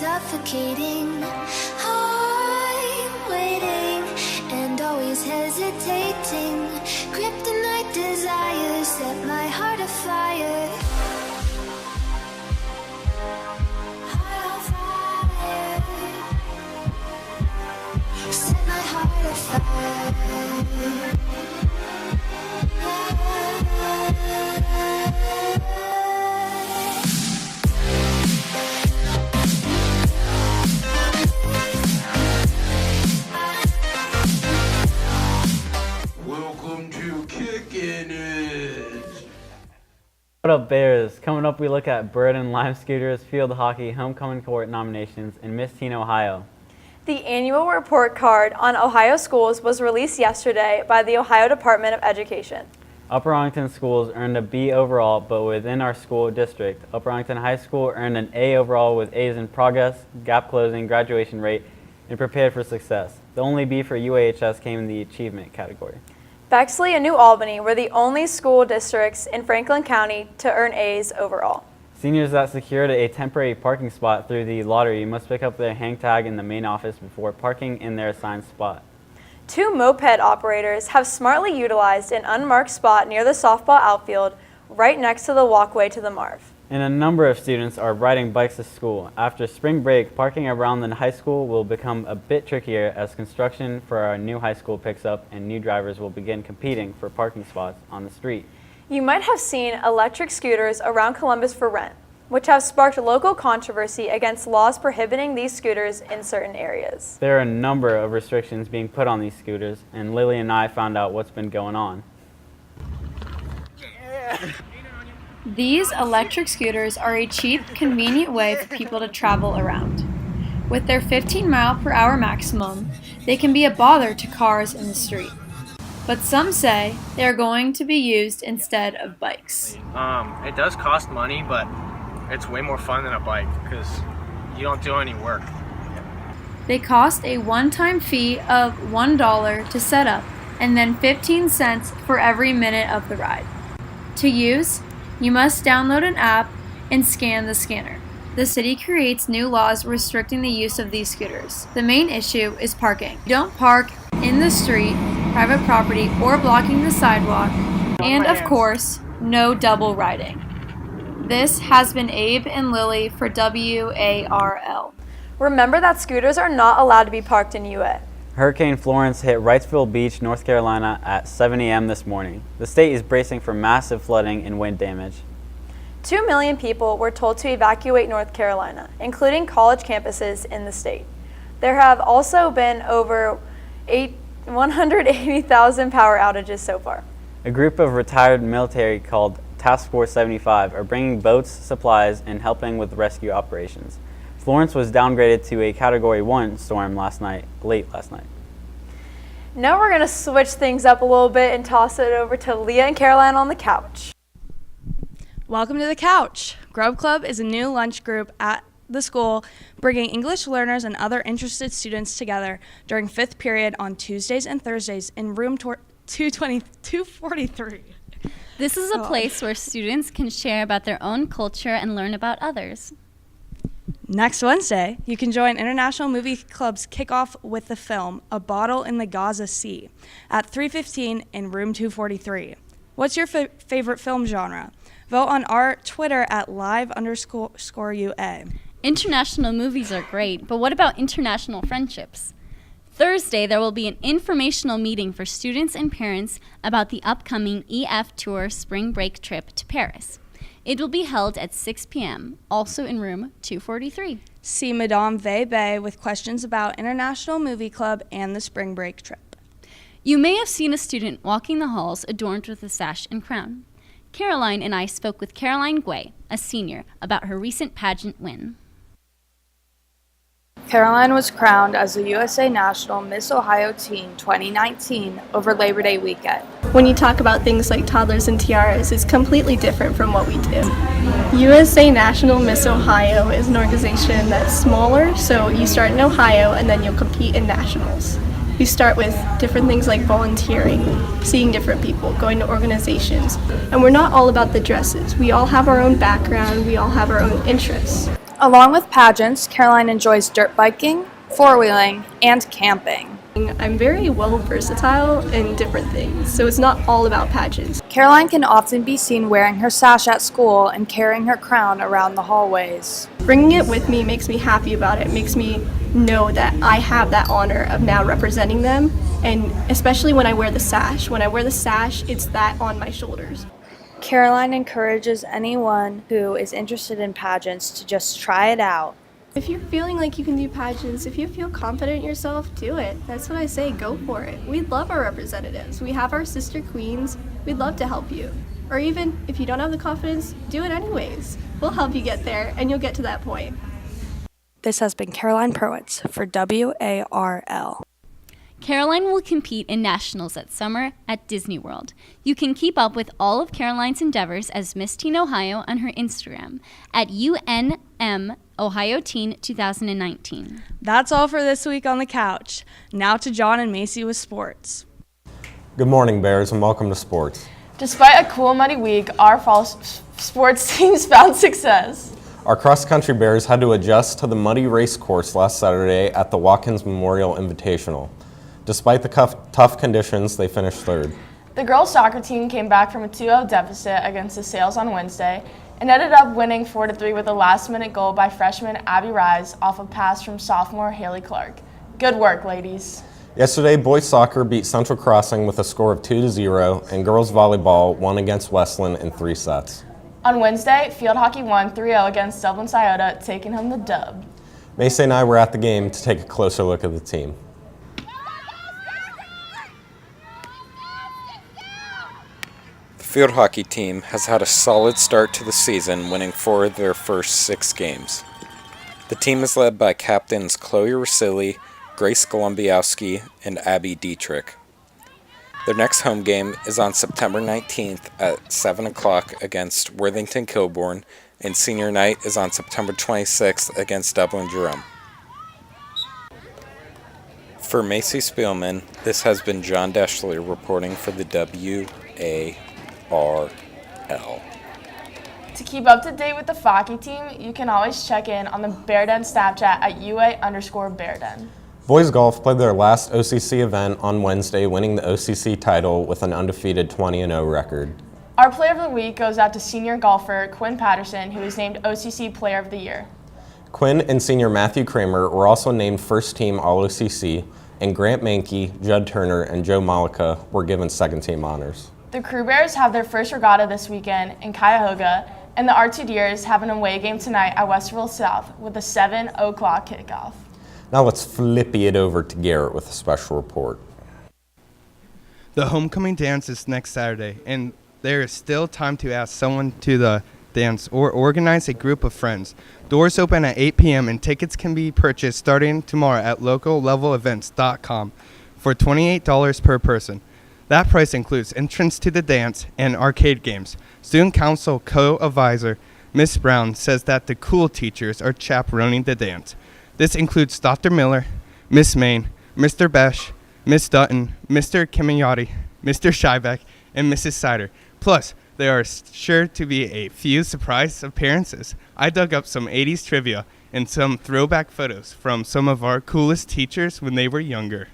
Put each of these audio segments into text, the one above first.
suffocating. I'm waiting and always hesitating. Kryptonite desires set my heart afire. Set my heart afire. Welcome to Kickin. What up, Bears? Coming up, we look at Bird and Lime Scooters, field hockey, homecoming court nominations, and Miss Teen Ohio. The annual report card on Ohio schools was released yesterday by the Ohio Department of Education. Upper Arlington schools earned a B overall, but within our school district, Upper Arlington High School earned an A overall with A's in progress, gap closing, graduation rate, and prepared for success. The only B for UAHS came in the achievement category. Bexley and New Albany were the only school districts in Franklin County to earn A's overall. Seniors that secured a temporary parking spot through the lottery must pick up their hang tag in the main office before parking in their assigned spot. 2 moped operators have smartly utilized an unmarked spot near the softball outfield right next to the walkway to the Marv. And a number of students are riding bikes to school. After spring break, parking around the high school will become a bit trickier as construction for our new high school picks up and new drivers will begin competing for parking spots on the street. You might have seen electric scooters around Columbus for rent, which have sparked local controversy against laws prohibiting these scooters in certain areas. There are a number of restrictions being put on these scooters, and Lily and I found out what's been going on. These electric scooters are a cheap, convenient way for people to travel around. With their 15-mile-per-hour maximum, they can be a bother to cars in the street. But some say they are going to be used instead of bikes. It does cost money, but it's way more fun than a bike because you don't do any work. They cost a one-time fee of $1 to set up and then 15 cents for every minute of the ride. To use, you must download an app and scan the scanner. The city creates new laws restricting the use of these scooters. The main issue is parking. You don't park in the street, private property, or blocking the sidewalk, and of course, no double riding. This has been Abe and Lily for WARL. Remember that scooters are not allowed to be parked in UA. Hurricane Florence hit Wrightsville Beach, North Carolina at 7 a.m. this morning. The state is bracing for massive flooding and wind damage. 2 million people were told to evacuate North Carolina, including college campuses in the state. There have also been over 180,000 power outages so far. A group of retired military called Task Force 75 are bringing boats, supplies, and helping with rescue operations. Florence was downgraded to a Category 1 storm late last night. Now we're going to switch things up a little bit and toss it over to Leah and Caroline on the couch. Welcome to the couch. Grove Club is a new lunch group at the school, bringing English learners and other interested students together during 5th period on Tuesdays and Thursdays in room 243. This is a place where students can share about their own culture and learn about others. Next Wednesday, you can join International Movie Club's kickoff with the film A Bottle in the Gaza Sea at 3:15 in room 243. What's your favorite film genre? Vote on our Twitter at live_UA. International movies are great, but what about international friendships? Thursday, there will be an informational meeting for students and parents about the upcoming EF Tour spring break trip to Paris. It will be held at 6 p.m., also in room 243. See Madame Vebe with questions about International Movie Club and the spring break trip. You may have seen a student walking the halls adorned with a sash and crown. Caroline and I spoke with Caroline Guay, a senior, about her recent pageant win. Caroline was crowned as the USA National Miss Ohio Teen 2019 over Labor Day weekend. When you talk about things like toddlers and tiaras, it's completely different from what we do. USA National Miss Ohio is an organization that's smaller, so you start in Ohio and then you'll compete in nationals. You start with different things like volunteering, seeing different people, going to organizations. And we're not all about the dresses. We all have our own background, we all have our own interests. Along with pageants, Caroline enjoys dirt biking, four-wheeling, and camping. I'm very well versatile in different things, so it's not all about pageants. Caroline can often be seen wearing her sash at school and carrying her crown around the hallways. Bringing it with me makes me happy about it, makes me know that I have that honor of now representing them, and especially when I wear the sash. When I wear the sash, it's that on my shoulders. Caroline encourages anyone who is interested in pageants to just try it out. If you're feeling like you can do pageants, if you feel confident in yourself, do it. That's what I say, go for it. We love our representatives. We have our sister queens. We'd love to help you. Or even if you don't have the confidence, do it anyways. We'll help you get there, and you'll get to that point. This has been Caroline Perwitz for WARL. Caroline will compete in nationals at summer at Disney World. You can keep up with all of Caroline's endeavors as Miss Teen Ohio on her Instagram at UNM Ohio Teen 2019. That's all for this week on the couch. Now to John and Macy with sports. Good morning, Bears, and welcome to sports. Despite a cool, muddy week, our fall sports teams found success. Our cross-country Bears had to adjust to the muddy race course last Saturday at the Watkins Memorial Invitational. Despite the tough conditions, they finished third. The girls' soccer team came back from a 2-0 deficit against the Sales on Wednesday and ended up winning 4-3 with a last-minute goal by freshman Abby Rise off a pass from sophomore Haley Clark. Good work, ladies. Yesterday, boys soccer beat Central Crossing with a score of 2-0, and girls volleyball won against Westland in 3 sets. On Wednesday, field hockey won 3-0 against Dublin Scioto, taking home the dub. Macy and I were at the game to take a closer look at the team. The field hockey team has had a solid start to the season, winning 4 of their first 6 games. The team is led by captains Chloe Rosilli, Grace Golombiowski, and Abby Dietrich. Their next home game is on September 19th at 7 o'clock against Worthington Kilbourne, and senior night is on September 26th against Dublin Jerome. For Macy Spielman, this has been John Deschler reporting for the WARL. To keep up to date with the hockey team, you can always check in on the Bear Den Snapchat at UA_BearDen. Boys golf played their last OCC event on Wednesday, winning the OCC title with an undefeated 20-0 record. Our player of the week goes out to senior golfer Quinn Patterson, who was named OCC Player of the Year. Quinn and senior Matthew Kramer were also named first-team All-OCC, and Grant Mankey, Judd Turner, and Joe Malika were given second-team honors. The Crew Bears have their first regatta this weekend in Cuyahoga, and the R2 Deers have an away game tonight at Westerville South with a 7 o'clock kickoff. Now let's flippy it over to Garrett with a special report. The homecoming dance is next Saturday, and there is still time to ask someone to the dance or organize a group of friends. Doors open at 8 p.m. and tickets can be purchased starting tomorrow at locallevelevents.com for $28 per person. That price includes entrance to the dance and arcade games. Student Council co-advisor Miss Brown says that the cool teachers are chaperoning the dance. This includes Dr. Miller, Miss Main, Mr. Besh, Miss Dutton, Mr. Kimiyotti, Mr. Schiebeck, and Mrs. Sider. Plus, there are sure to be a few surprise appearances. I dug up some 80s trivia and some throwback photos from some of our coolest teachers when they were younger.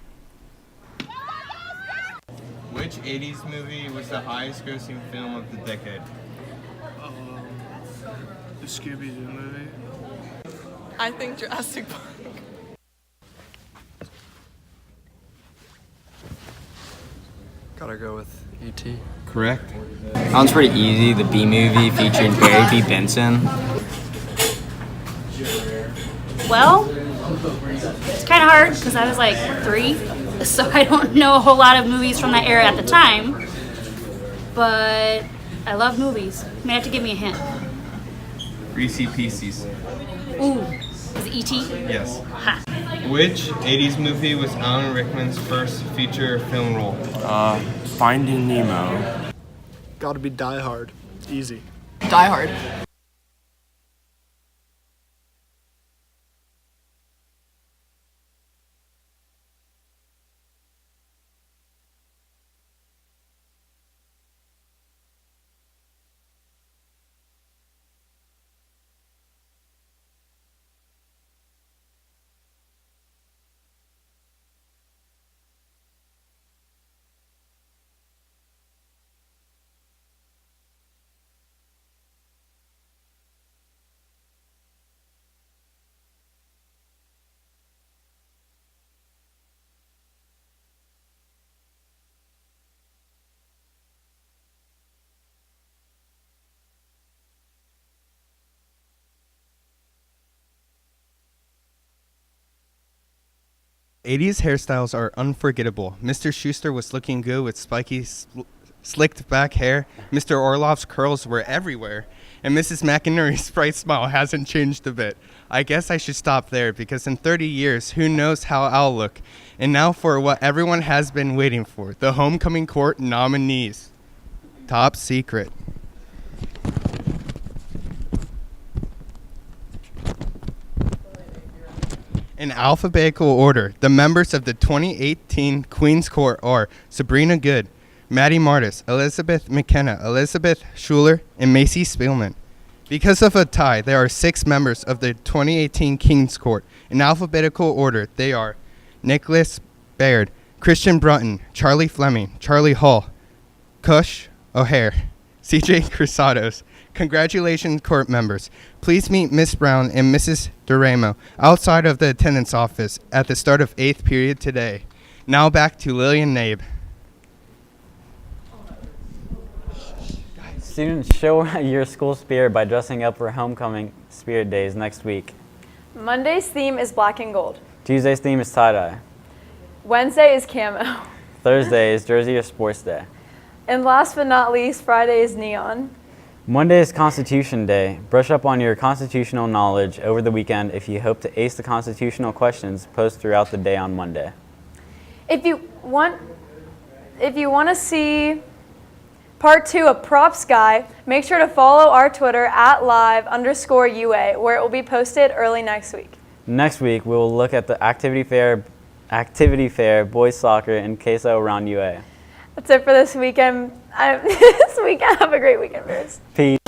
Which 80s movie was the highest grossing film of the decade? The Scooby-Doo movie. I think Jurassic Park. Gotta go with E.T. Correct. That one's pretty easy. The B movie featuring Barry B. Benson. Well, it's kind of hard because I was like 3, so I don't know a whole lot of movies from that era at the time. But I love movies. You may have to give me a hint. Reese's Pieces. Ooh, is it E.T.? Yes. Ha. Which 80s movie was Alan Rickman's first feature film role? Finding Nemo. Gotta be Die Hard. Easy. Die Hard. 80s hairstyles are unforgettable. Mr. Schuster was looking good with spiky, slicked back hair. Mr. Orloff's curls were everywhere. And Mrs. McInerney's bright smile hasn't changed a bit. I guess I should stop there because in 30 years, who knows how I'll look. And now for what everyone has been waiting for, the homecoming court nominees. Top secret. In alphabetical order, the members of the 2018 Queen's Court are Sabrina Good, Maddie Martis, Elizabeth McKenna, Elizabeth Schuler, and Macy Spielman. Because of a tie, there are 6 members of the 2018 King's Court. In alphabetical order, they are Nicholas Baird, Christian Brunton, Charlie Fleming, Charlie Hall, Kush O'Hare, CJ Cruzados. Congratulations, court members. Please meet Miss Brown and Mrs. Duramo outside of the attendance office at the start of 8th period today. Now back to Lillian Nabe. Students, show your school spirit by dressing up for homecoming spirit days next week. Monday's theme is black and gold. Tuesday's theme is tie-dye. Wednesday is camo. Thursday is jersey or sports day. And last but not least, Friday is neon. Monday is Constitution Day. Brush up on your constitutional knowledge over the weekend if you hope to ace the constitutional questions posed throughout the day on Monday. If you want to see Part 2 of Props Guy, make sure to follow our Twitter at @live_UA, where it will be posted early next week. Next week, we will look at the activity fair, boys soccer, and queso around UA. That's it for this weekend. Have a great weekend, Bears. Peace.